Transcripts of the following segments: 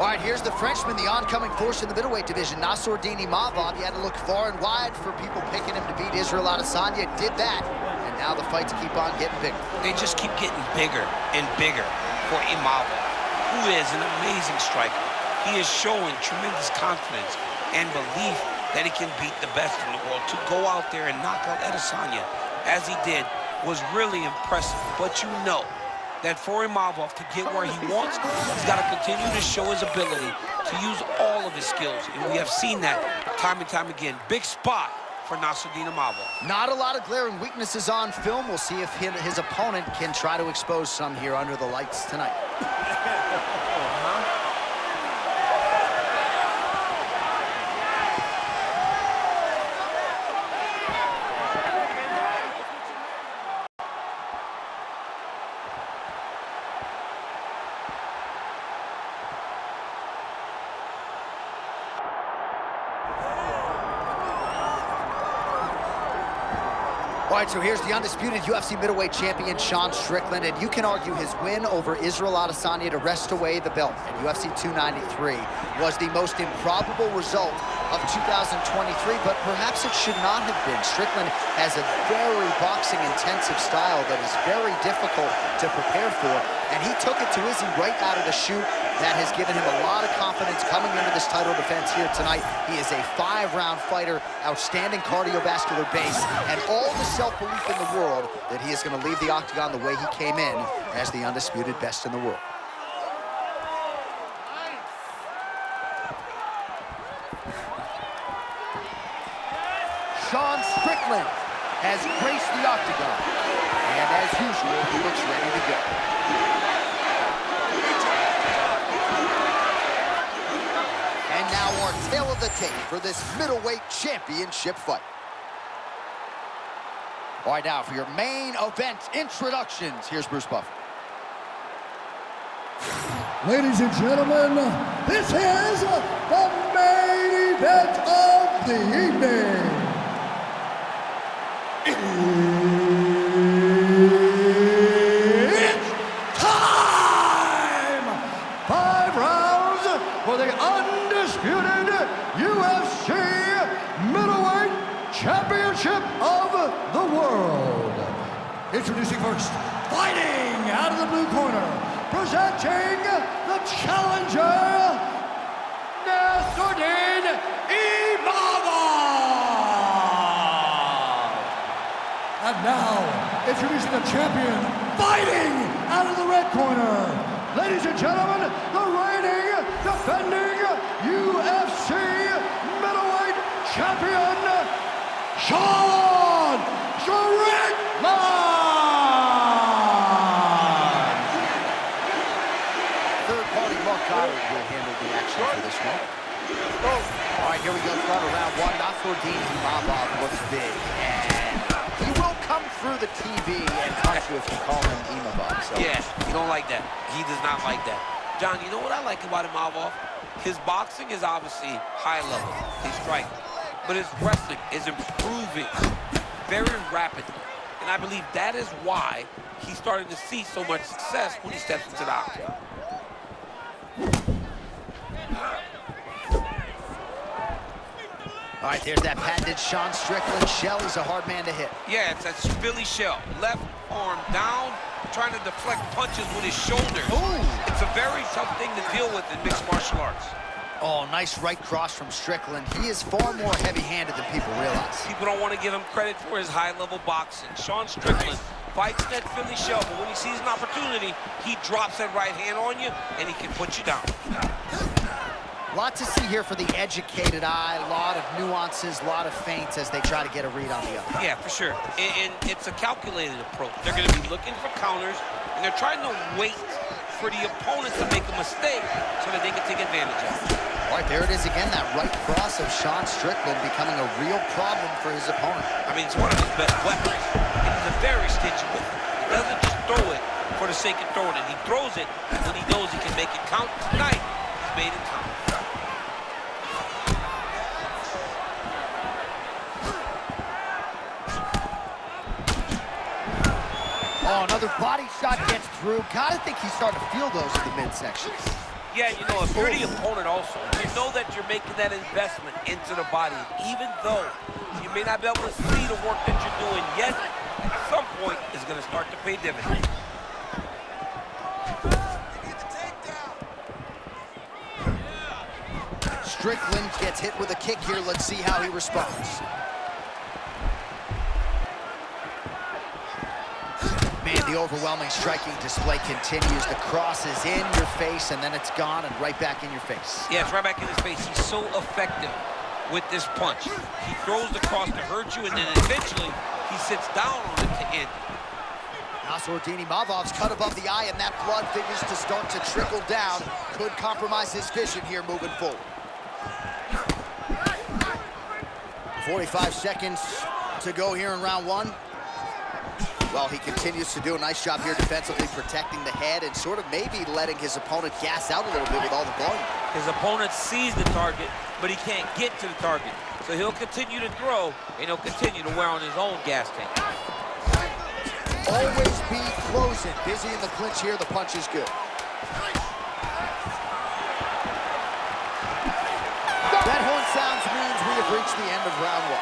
All right, here's the Frenchman, the oncoming force in the middleweight division, Nassourdine Imavov. He had to look far and wide for people picking him to beat Israel Adesanya. Did that, and now the fights keep on getting bigger. They just keep getting bigger and bigger for Imavov, who is an amazing striker. He is showing tremendous confidence and belief that he can beat the best in the world. To go out there and knock out Adesanya, as he did, was really impressive. But you know that for Imavov to get where he wants, he's got to continue to show his ability to use all of his skills. And we have seen that time and time again. Big spot for Nassourdine Imavov. Not a lot of glaring weaknesses on film. We'll see if his opponent can try to expose some here under the lights tonight. All right, so here's the undisputed UFC middleweight champion, Sean Strickland, and you can argue his win over Israel Adesanya to wrest away the belt at UFC 293 was the most improbable result of 2023, but perhaps it should not have been. Strickland has a very boxing-intensive style that is very difficult to prepare for, and he took it to Izzy right out of the chute. That has given him a lot of confidence coming into this title defense here tonight. He is a 5-round fighter, outstanding cardiovascular base, and all the self-belief in the world that he is going to leave the octagon the way he came in as the undisputed best in the world. Sean Strickland has graced the octagon, and as usual, he looks ready to go. And now our tail of the tape for this middleweight championship fight. All right, now for your main event introductions, here's Bruce Buffer. Ladies and gentlemen, this is the main event of the evening. It's time! 5 rounds for the undisputed UFC middleweight championship of the world. Introducing first, fighting out of the blue corner, presenting the challenger, Nassourdine Imavov. And now, introducing the champion, fighting out of the red corner. Ladies and gentlemen, the reigning, defending UFC middleweight champion, Sean Strickland. Third-party Mark Goddard will handle the action for this one. All right, here we go. Start of round 1. Nassourdine Imavov looks big, and he will come through the TV and punch you if you call him Imavov. So. Yes, you don't like that. He does not like that. John, you know what I like about Imavov? His boxing is obviously high level. He's striking. But his wrestling is improving very rapidly. And I believe that is why he's starting to see so much success when he steps into the octagon. All right, there's that patented Sean Strickland shell. He's a hard man to hit. Yeah, it's that Philly shell. Left arm down, trying to deflect punches with his shoulders. Ooh. It's a very tough thing to deal with in mixed martial arts. Oh, nice right cross from Strickland. He is far more heavy-handed than people realize. People don't want to give him credit for his high-level boxing. Sean Strickland fights that Philly shell, but when he sees an opportunity, he drops that right hand on you, and he can put you down. A lot to see here for the educated eye. A lot of nuances, a lot of feints as they try to get a read on the other. Yeah, for sure. And it's a calculated approach. They're going to be looking for counters, and they're trying to wait for the opponent to make a mistake so that they can take advantage of it. All right, there it is again, that right cross of Sean Strickland becoming a real problem for his opponent. I mean, it's one of his best weapons. And he's a very stingy with it. He doesn't just throw it for the sake of throwing it. He throws it when he knows he can make it count. Tonight, he's made it count. Oh, another body shot gets through. Gotta think he's starting to feel those in the midsection. Yeah, you know, if you're the opponent also, you know that you're making that investment into the body. Even though you may not be able to see the work that you're doing yet, at some point, it's going to start to pay dividends. Strickland gets hit with a kick here. Let's see how he responds. Man, the overwhelming striking display continues. The cross is in your face, and then it's gone and right back in your face. Yeah, it's right back in his face. He's so effective with this punch. He throws the cross to hurt you, and then eventually he sits down on it to end. Nassourdine Imavov's cut above the eye, and that blood figures to start to trickle down. Could compromise his vision here moving forward. 45 seconds to go here in round one. Well, he continues to do a nice job here defensively, protecting the head and sort of maybe letting his opponent gas out a little bit with all the volume. His opponent sees the target, but he can't get to the target. So he'll continue to throw, and he'll continue to wear on his own gas tank. Always be closing. Busy in the clinch here. The punch is good. That horn sounds means we have reached the end of round one.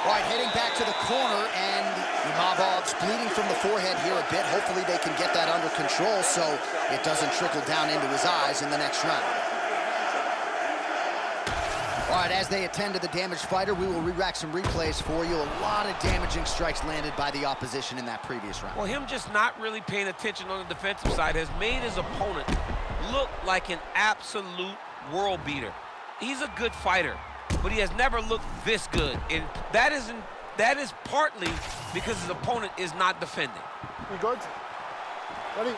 All right, heading back to the corner, and Imavov's bleeding from the forehead here a bit. Hopefully they can get that under control so it doesn't trickle down into his eyes in the next round. All right, as they attend to the damaged fighter, we will re-rack some replays for you. A lot of damaging strikes landed by the opposition in that previous round. Well, him just not really paying attention on the defensive side has made his opponent look like an absolute world beater. He's a good fighter, but he has never looked this good, and that is partly because his opponent is not defending. You good? Ready?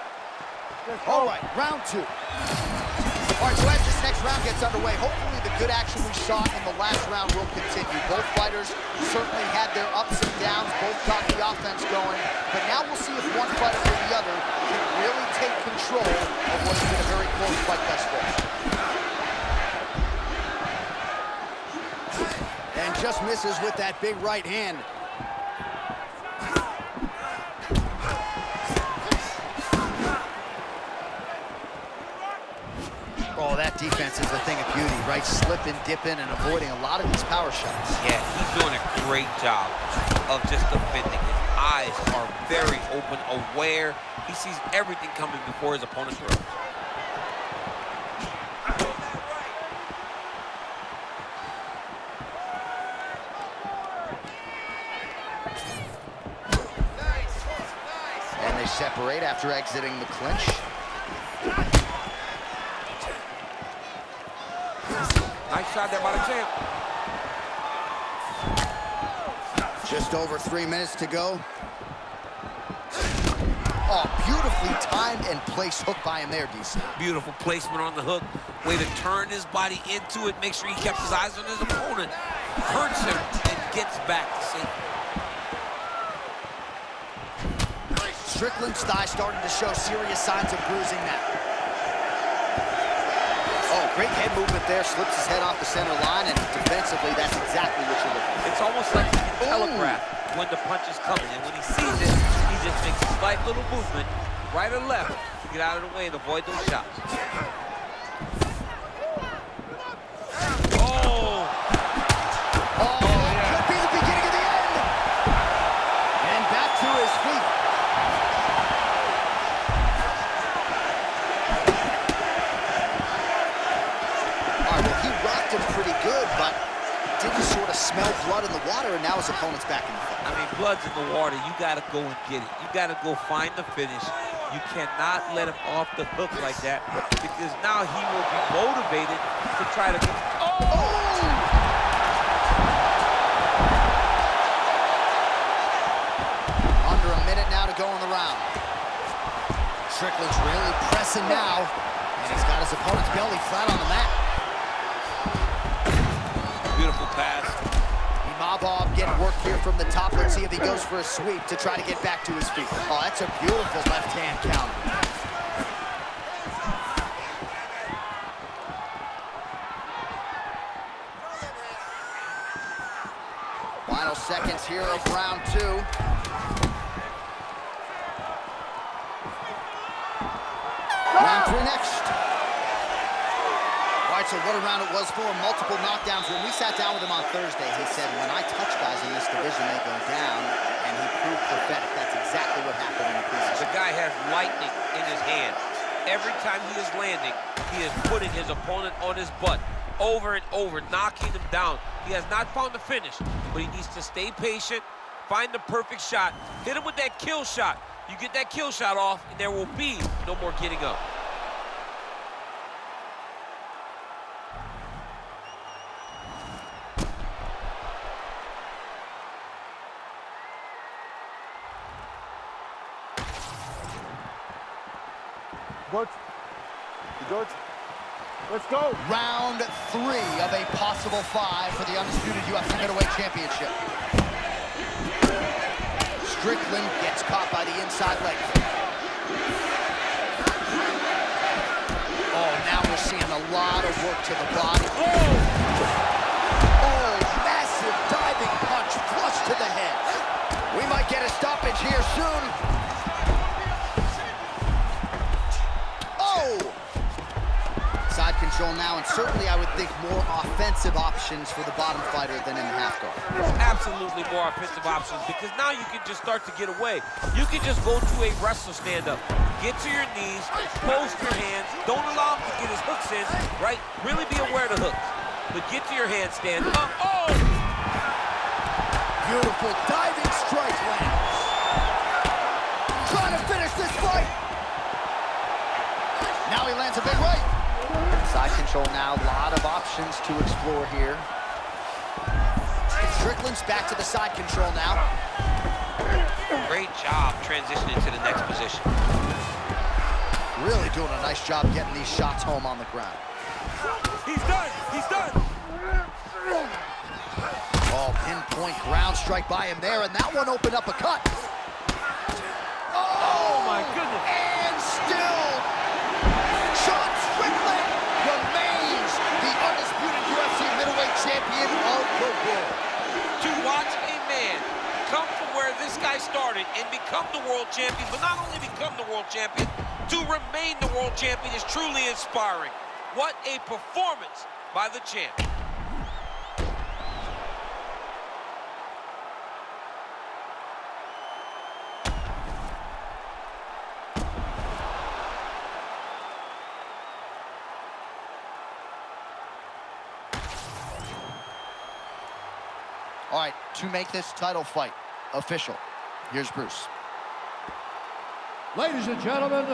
All right, round two. All right, so as this next round gets underway, hopefully the good action we saw in the last round will continue. Both fighters certainly had their ups and downs, both got the offense going, but now we'll see if one fighter or the other can really take control of what's been a very close fight thus far. And just misses with that big right hand. Oh, that defense is a thing of beauty, right? Slipping, dipping, and avoiding a lot of these power shots. Yeah, he's doing a great job of just defending. His eyes are very open, aware. He sees everything coming before his opponent throws. And they separate after exiting the clinch. Nice shot there by the champ. Just over 3 minutes to go. Oh, beautifully timed and placed hook by him there, DC. Beautiful placement on the hook. Way to turn his body into it. Make sure he kept his eyes on his opponent. Hurts him and gets back to safety. Strickland's thigh starting to show serious signs of bruising now. Oh, great head movement there. Slips his head off the center line, and defensively, that's exactly what you're looking for. It's almost like he can telegraph when the punch is coming. And when he sees it, he just makes a slight little movement, right or left, to get out of the way and avoid those shots. Oh! Oh, could be the beginning of the end. And back to his feet. All right, well, he rocked him pretty good, but didn't sort of smell blood in the water, and now his opponent's back in the fight. I mean, blood's in the water. You got to go and get it. You got to go find the finish. You cannot let him off the hook like that, because now he will be motivated to try to get... Under a minute now to go in the round. Strickland's really pressing now, and he's got his opponent's belly flat on the mat. Beautiful pass. Imavov getting work here from the top. Let's see if he goes for a sweep to try to get back to his feet. Oh, that's a beautiful left-hand counter. Final seconds here of round two. Round 3 next. All right, so what a round it was for him. Multiple knockdowns. When we sat down with him on Thursday, he said, when I touch guys in this division, they go down, and he proved prophetic. That's exactly what happened in the previous. The guy has lightning in his hand. Every time he is landing, he is putting his opponent on his butt over and over, knocking him down. He has not found the finish, but he needs to stay patient, find the perfect shot, hit him with that kill shot. You get that kill shot off, and there will be no more getting up. Good. Let's go. Round 3 of a possible 5 for the undisputed UFC middleweight championship. Strickland gets caught by the inside leg. Oh, now we're seeing a lot of work to the body. Oh, massive diving punch flush to the head. We might get a stoppage here soon. Side control now, and certainly I would think more offensive options for the bottom fighter than in the half guard. Absolutely more offensive options, because now you can just start to get away. You can just go to a wrestler stand-up. Get to your knees, post your hands, don't allow him to get his hooks in, right? Really be aware of the hooks. But get to your handstand. Oh! Beautiful diving strike lands. Trying to finish this fight. Now he lands a big right. Side control now, a lot of options to explore here. Strickland's back to the side control now. Great job transitioning to the next position. Really doing a nice job getting these shots home on the ground. He's done! He's done! Oh, pinpoint ground strike by him there, and that one opened up a cut. Oh my goodness! And still, Sean Strickland remains the undisputed UFC middleweight champion of the world. To watch a man come from where this guy started and become the world champion, but not only become the world champion, to remain the world champion is truly inspiring. What a performance by the champ. All right, to make this title fight official, here's Bruce. Ladies and gentlemen,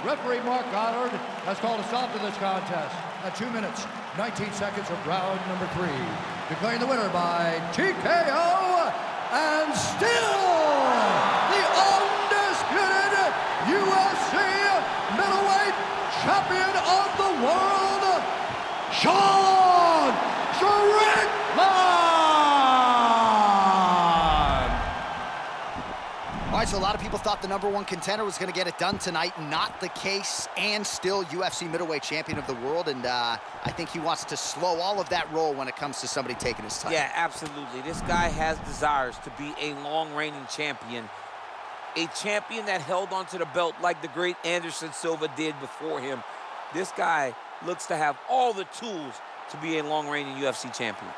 referee Mark Goddard has called a stop to this contest at 2 minutes, 19 seconds of round number 3. Declaring the winner by TKO, and still the undisputed UFC middleweight champion of the world, Sean Strickland! All right, so a lot of people thought the #1 contender was going to get it done tonight. Not the case, and still UFC middleweight champion of the world. And I think he wants to slow all of that roll when it comes to somebody taking his title. Yeah, absolutely. This guy has desires to be a long-reigning champion. A champion that held onto the belt like the great Anderson Silva did before him. This guy looks to have all the tools to be a long-reigning UFC champion.